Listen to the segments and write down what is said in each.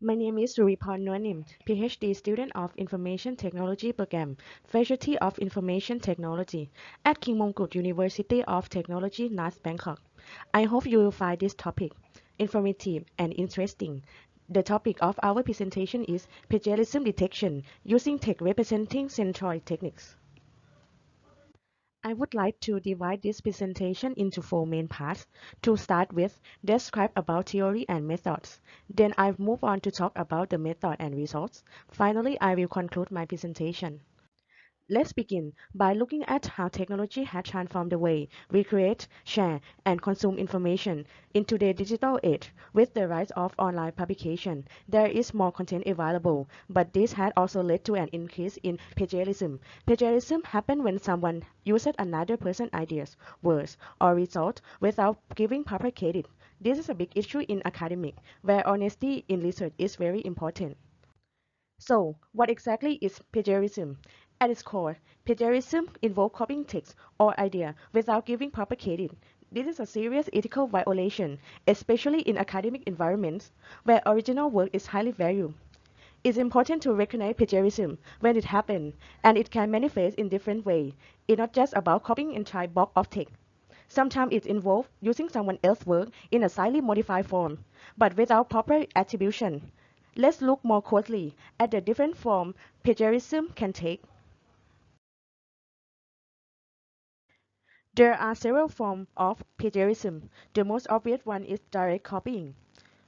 My name is Sureeporn Nualnim, PhD student of Information Technology Program, Faculty of Information Technology at King Mongkut University of Technology, North Bangkok. I hope you will find this topic informative and interesting. The topic of our presentation is plagiarism detection using text-representing centroid techniques. I would like to divide this presentation into four main parts. To start with, describe about theory and methods. Then I'll move on to talk about the method and results. Finally, I will conclude my presentation. Let's begin by looking at how technology has transformed the way we create, share, and consume information. In today's digital age, with the rise of online publication, there is more content available, but this has also led to an increase in plagiarism. Plagiarism happens when someone uses another person's ideas, words, or results without giving proper credit. This is a big issue in academic, where honesty in research is very important. So, what exactly is plagiarism? At its core, plagiarism involves copying text or idea without giving proper credit. This is a serious ethical violation, especially in academic environments where original work is highly valued. It's important to recognize plagiarism when it happens, and it can manifest in different ways. It's not just about copying entire block of text. Sometimes it involves using someone else's work in a slightly modified form, but without proper attribution. Let's look more closely at the different forms plagiarism can take. There are several forms of plagiarism. The most obvious one is direct copying,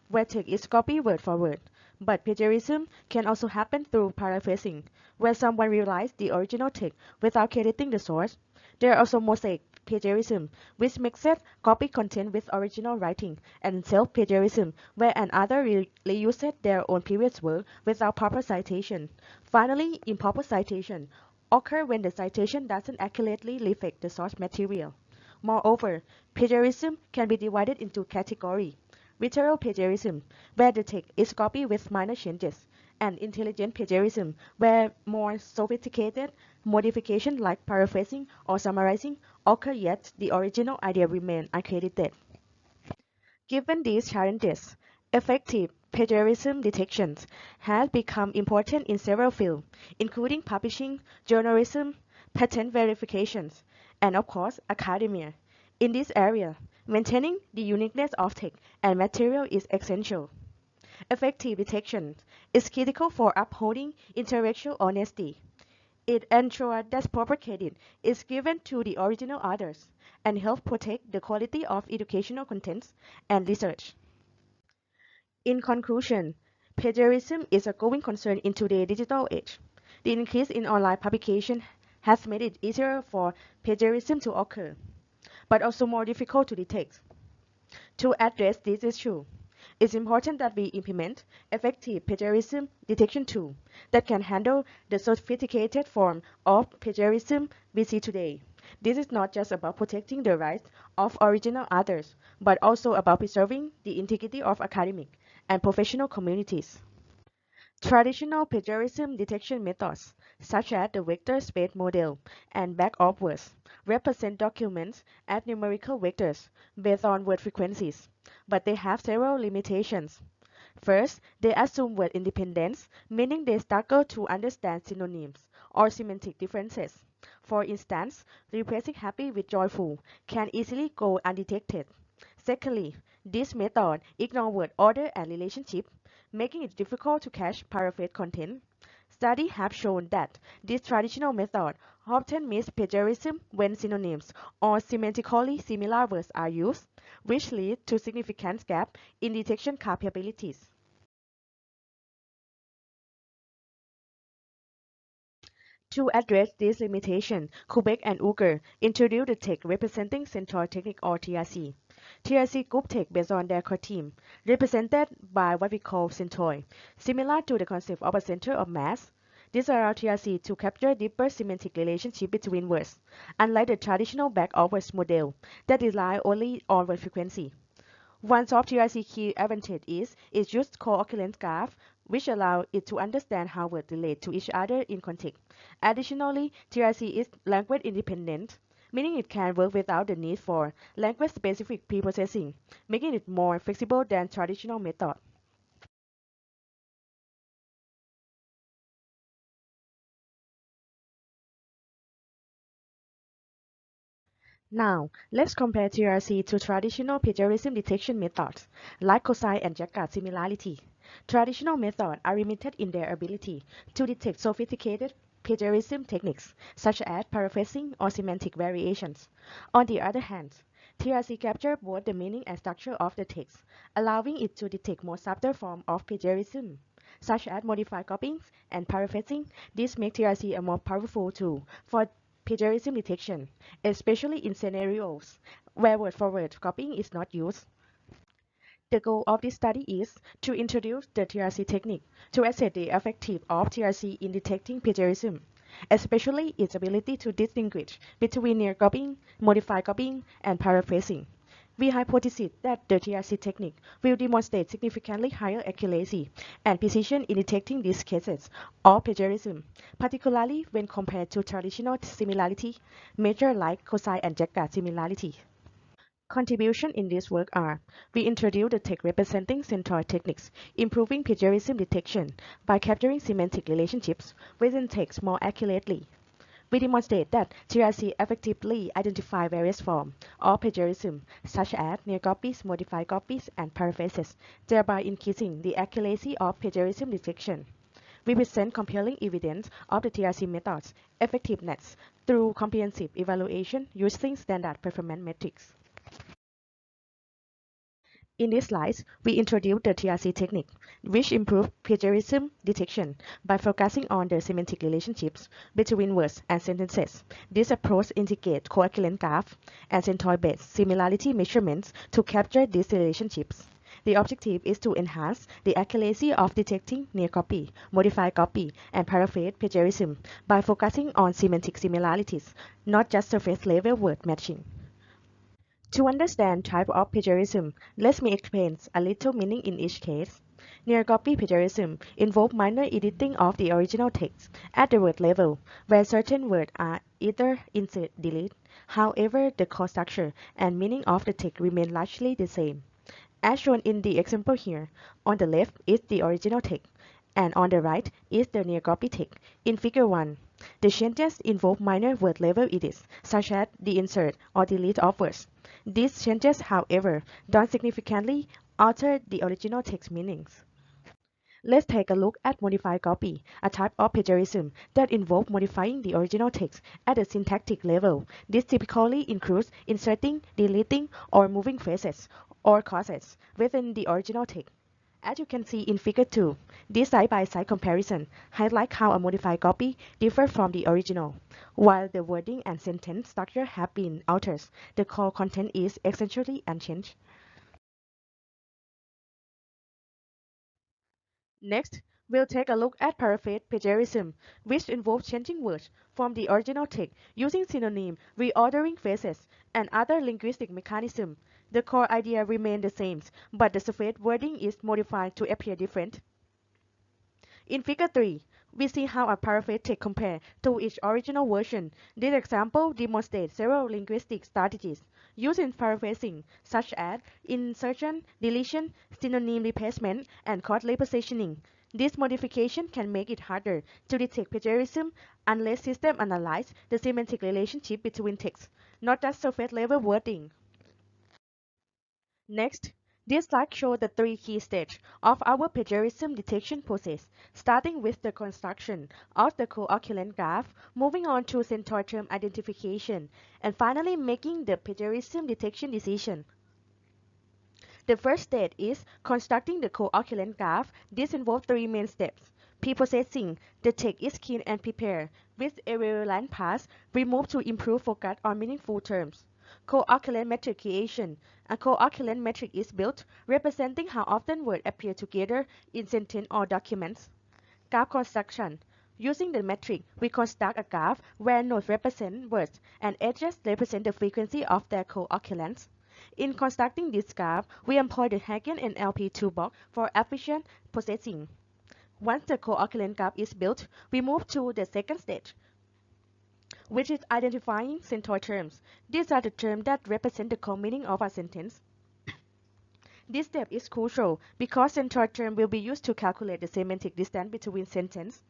where text is copied word for word. But plagiarism can also happen through paraphrasing, where someone realizes the original text without crediting the source. There are also mosaic plagiarism, which mixes copy content with original writing, and self-plagiarism, where another reuses their own previous work without proper citation. Finally, improper citation occur when the citation doesn't accurately reflect the source material. Moreover, plagiarism can be divided into categories: literal plagiarism, where the text is copied with minor changes, and intelligent plagiarism, where more sophisticated modifications like paraphrasing or summarizing occur yet the original idea remains uncredited. Given these challenges, effective plagiarism detection has become important in several fields, including publishing, journalism, patent verifications, and of course, academia. In this area, maintaining the uniqueness of text and material is essential. Effective detection is critical for upholding intellectual honesty. It ensures that proper credit is given to the original authors and helps protect the quality of educational contents and research. In conclusion, plagiarism is a growing concern in today's digital age. The increase in online publication has made it easier for plagiarism to occur, but also more difficult to detect. To address this issue, it's important that we implement effective plagiarism detection tools that can handle the sophisticated form of plagiarism we see today. This is not just about protecting the rights of original authors, but also about preserving the integrity of academic and professional communities. Traditional plagiarism detection methods, such as the vector space model and back-of-words, represent documents as numerical vectors based on word frequencies, but they have several limitations. First, they assume word independence, meaning they struggle to understand synonyms or semantic differences. For instance, replacing happy with joyful can easily go undetected. Secondly, this method ignores word order and relationship, making it difficult to catch paraphrased content. Studies have shown that this traditional method often meets plagiarism when synonyms or semantically similar words are used, which leads to significant gaps in detection capabilities. To address this limitation, Kubek and Unger introduced the text-representing centroid technique or TRC. TRC group text based on their core theme, represented by what we call centroid, similar to the concept of a center of mass. This allows TRC to capture deeper semantic relationship between words, unlike the traditional back-of-words model that relies only on word frequency. One of TRC key advantage is its use co-occurrence graph, which allow it to understand how words relate to each other in context. Additionally, TRC is language independent, meaning it can work without the need for language-specific preprocessing, making it more flexible than traditional methods. Now, let's compare TRC to traditional plagiarism detection methods, like Cosine and Jaccard similarity. Traditional methods are limited in their ability to detect sophisticated plagiarism techniques, such as paraphrasing or semantic variations. On the other hand, TRC captures both the meaning and structure of the text, allowing it to detect more subtle forms of plagiarism, such as modified copying and paraphrasing. This makes TRC a more powerful tool for plagiarism detection, especially in scenarios where word-for-word copying is not used. The goal of this study is to introduce the TRC technique to assess the effectiveness of TRC in detecting plagiarism, especially its ability to distinguish between near copying, modified copying, and paraphrasing. We hypothesize that the TRC technique will demonstrate significantly higher accuracy and precision in detecting these cases of plagiarism, particularly when compared to traditional similarity measures like Cosine and Jaccard similarity. Contributions in this work are: we introduce the text-representing centroid techniques, improving plagiarism detection by capturing semantic relationships within text more accurately. We demonstrate that TRC effectively identifies various forms of plagiarism, such as near copies, modified copies, and paraphrases, thereby increasing the accuracy of plagiarism detection. We present compelling evidence of the TRC method's effectiveness through comprehensive evaluation using standard performance metrics. In these slides, we introduce the TRC technique, which improves plagiarism detection by focusing on the semantic relationships between words and sentences. This approach integrates co-occurrence graph and centroid-based similarity measurements to capture these relationships. The objective is to enhance the accuracy of detecting near copy, modified copy, and paraphrase plagiarism by focusing on semantic similarities, not just surface-level word matching. To understand type of plagiarism, let me explain a little meaning in each case. Near copy plagiarism involves minor editing of the original text at the word level, where certain words are either insert delete. However, the core structure and meaning of the text remain largely the same. As shown in the example here, on the left is the original text, and on the right is the near copy text. In figure 1, the changes involve minor word level edits, such as the insert or delete of words. These changes, however, don't significantly alter the original text meanings. Let's take a look at modified copy, a type of plagiarism that involves modifying the original text at a syntactic level. This typically includes inserting, deleting, or moving phrases or clauses within the original text. As you can see in Figure 2, this side-by-side comparison highlights how a modified copy differs from the original. While the wording and sentence structure have been altered, the core content is essentially unchanged. Next, we'll take a look at paraphrase plagiarism, which involves changing words from the original text using synonym, reordering phrases, and other linguistic mechanisms. The core idea remains the same, but the surface wording is modified to appear different. In Figure 3, we see how a paraphrase text compares to its original version. This example demonstrates several linguistic strategies used in paraphrasing, such as insertion, deletion, synonym replacement, and chord repositioning. This modification can make it harder to detect plagiarism unless systems analyze the semantic relationship between texts, not just surface-level wording. Next, this slide shows the three key stages of our plagiarism detection process, starting with the construction of the co-occurrence graph, moving on to centroid term identification, and finally making the plagiarism detection decision. The first step is constructing the co-occurrence graph. This involves three main steps. Pre-processing, the text is cleaned and prepared, with irrelevant parts removed to improve focus on meaningful terms. Co-occurrence metric creation. A co-occurrence metric is built, representing how often words appear together in sentence or documents. Graph construction. Using the metric, we construct a graph where nodes represent words and edges represent the frequency of their co-occurrence. In constructing this graph, we employ the Hagen and LP toolbox for efficient processing. Once the co-occurrence graph is built, we move to the second stage, which is identifying centroid terms. These are the terms that represent the core meaning of a sentence. This step is crucial because centroid term will be used to calculate the semantic distance between sentences.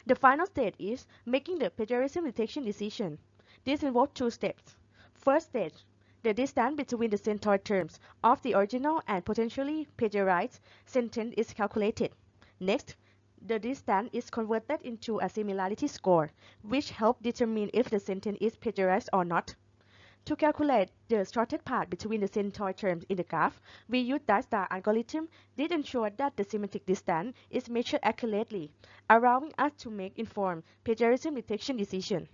The final stage is making the plagiarism detection decision. This involves two steps. First stage, the distance between the centroid terms of the original and potentially plagiarized sentence is calculated. Next, the distance is converted into a similarity score, which helps determine if the sentence is plagiarized or not. To calculate the shortest path between the centroid terms in the graph, we use Jaccard algorithm. This ensures that the semantic distance is measured accurately, allowing us to make informed plagiarism detection decisions.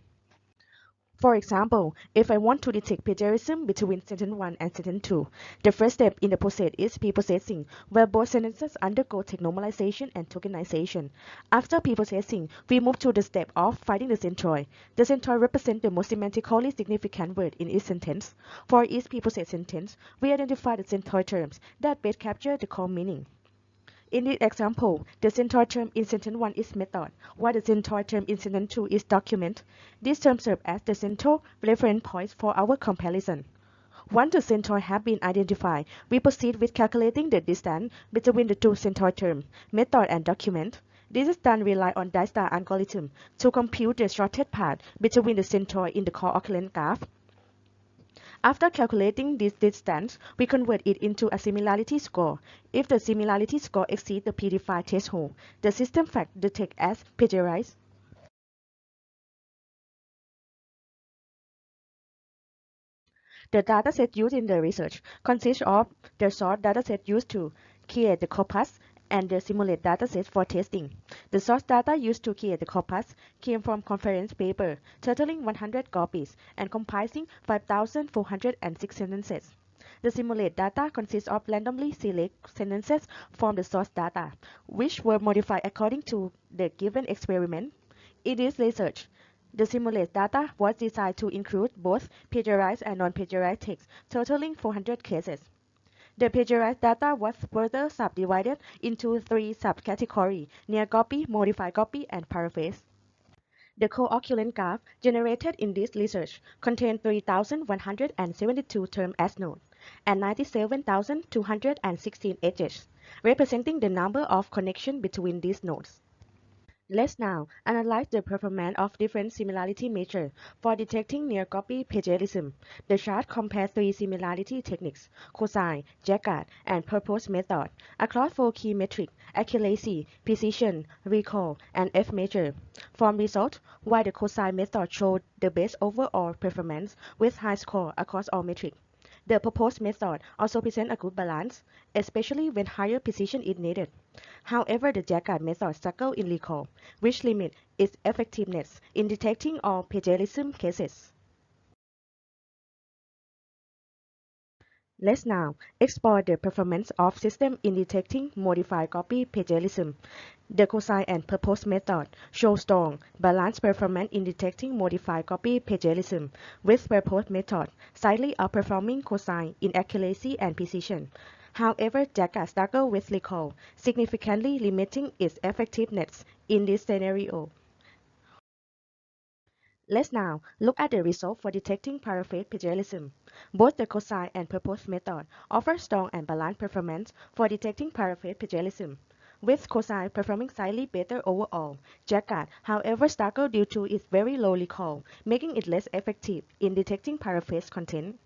For example, if I want to detect plagiarism between sentence 1 and sentence 2, the first step in the process is pre-processing, where both sentences undergo text normalization and tokenization. After pre-processing, we move to the step of finding the centroid. The centroid represents the most semantically significant word in each sentence. For each pre-processed sentence, we identify the centroid terms that best capture the core meaning. In this example, the centroid term in sentence 1 is method, while the centroid term in sentence 2 is document. These terms serve as the central reference points for our comparison. Once the centroid have been identified, we proceed with calculating the distance between the two centroid terms, method and document. This is done rely on Jaccard algorithm to compute the shortest path between the centroid in the co-occurrence graph. After calculating this distance, we convert it into a similarity score. If the similarity score exceeds the predefined threshold, the system fact detects as plagiarized. The dataset used in the research consists of the source dataset used to create the corpus and the simulate dataset for testing. The source data used to create the corpus came from conference paper totaling 100 copies and comprising 5,406 sentences. The simulate data consists of randomly select sentences from the source data, which were modified according to the given experiment. In this research, the simulate data was designed to include both plagiarized and non-plagiarized text, totaling 400 cases. The plagiarized data was further subdivided into three subcategories: near copy, modified copy, and paraphrase. The co-occurrence graph generated in this research contained 3,172 terms as nodes and 97,216 edges, representing the number of connections between these nodes. Let's now analyze the performance of different similarity measures for detecting near copy plagiarism. The chart compares three similarity techniques: cosine, Jaccard, and purpose method across four key metrics: accuracy, precision, recall, and F measure. From results, while the cosine method showed the best overall performance with high score across all metrics, the proposed method also presents a good balance, especially when higher precision is needed. However, the Jaccard method struggles in recall, which limits its effectiveness in detecting all plagiarism cases. Let's now explore the performance of system in detecting modified copy plagiarism. The cosine and purpose method show strong, balanced performance in detecting modified copy plagiarism, with purpose method slightly outperforming cosine in accuracy and precision. However, Jaccard struggles with recall, significantly limiting its effectiveness in this scenario. Let's now look at the result for detecting paraphrase plagiarism. Both the cosine and purpose method offer strong and balanced performance for detecting paraphrase plagiarism, with cosine performing slightly better overall. Jaccard, however, struggles due to its very low recall, making it less effective in detecting paraphrase content.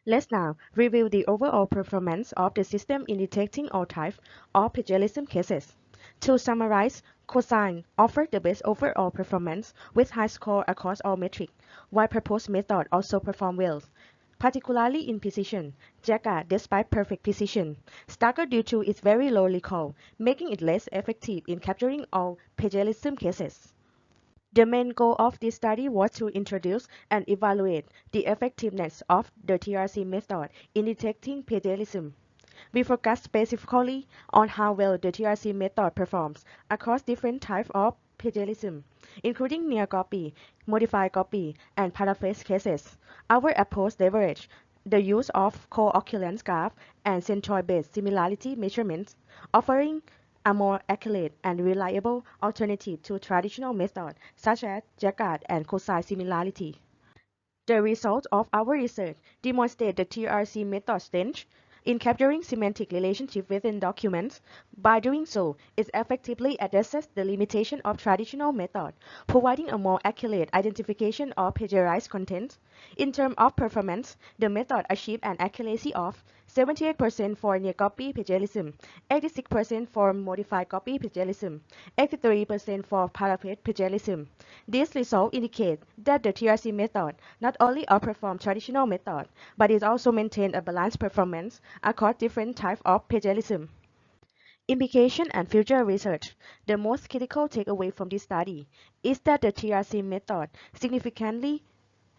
Let's now review the overall performance of the system in detecting all types of plagiarism cases. To summarize, cosine offered the best overall performance with high score across all metrics, while proposed method also performed well, particularly in precision. Jaccard, despite perfect precision, struggled due to its very low recall, making it less effective in capturing all plagiarism cases. The main goal of this study was to introduce and evaluate the effectiveness of the TRC method in detecting plagiarism. We focus specifically on how well the TRC method performs across different types of plagiarism, including near copy, modified copy, and paraphrase cases. Our approach leverages the use of co-occurrence graph and centroid-based similarity measurements, offering a more accurate and reliable alternative to traditional methods such as Jaccard and Cosine similarity. The results of our research demonstrate the TRC method's strength. in capturing semantic relationship within documents. By doing so, it effectively addresses the limitation of traditional method, providing a more accurate identification of plagiarized content. In terms of performance, the method achieved an accuracy of 78% for near copy plagiarism, 86% for modified copy plagiarism, 83% for paraphrase plagiarism. These results indicate that the TRC method not only outperforms traditional method, but it also maintains a balanced performance across different types of plagiarism. Implication and future research. The most critical takeaway from this study is that the TRC method significantly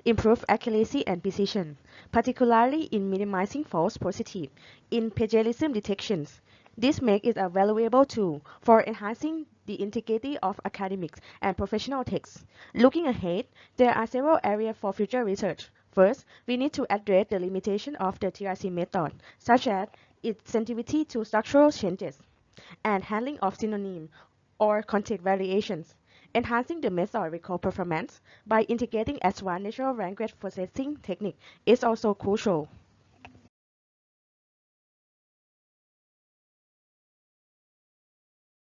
improves accuracy and precision, particularly in minimizing false positives in plagiarism detections. This makes it a valuable tool for enhancing the integrity of academic and professional texts. Looking ahead, there are several areas for future research. First, we need to address the limitation of the TRC method, such as its sensitivity to structural changes and handling of synonym or context variations. Enhancing the method recall performance by integrating advanced natural language processing technique is also crucial.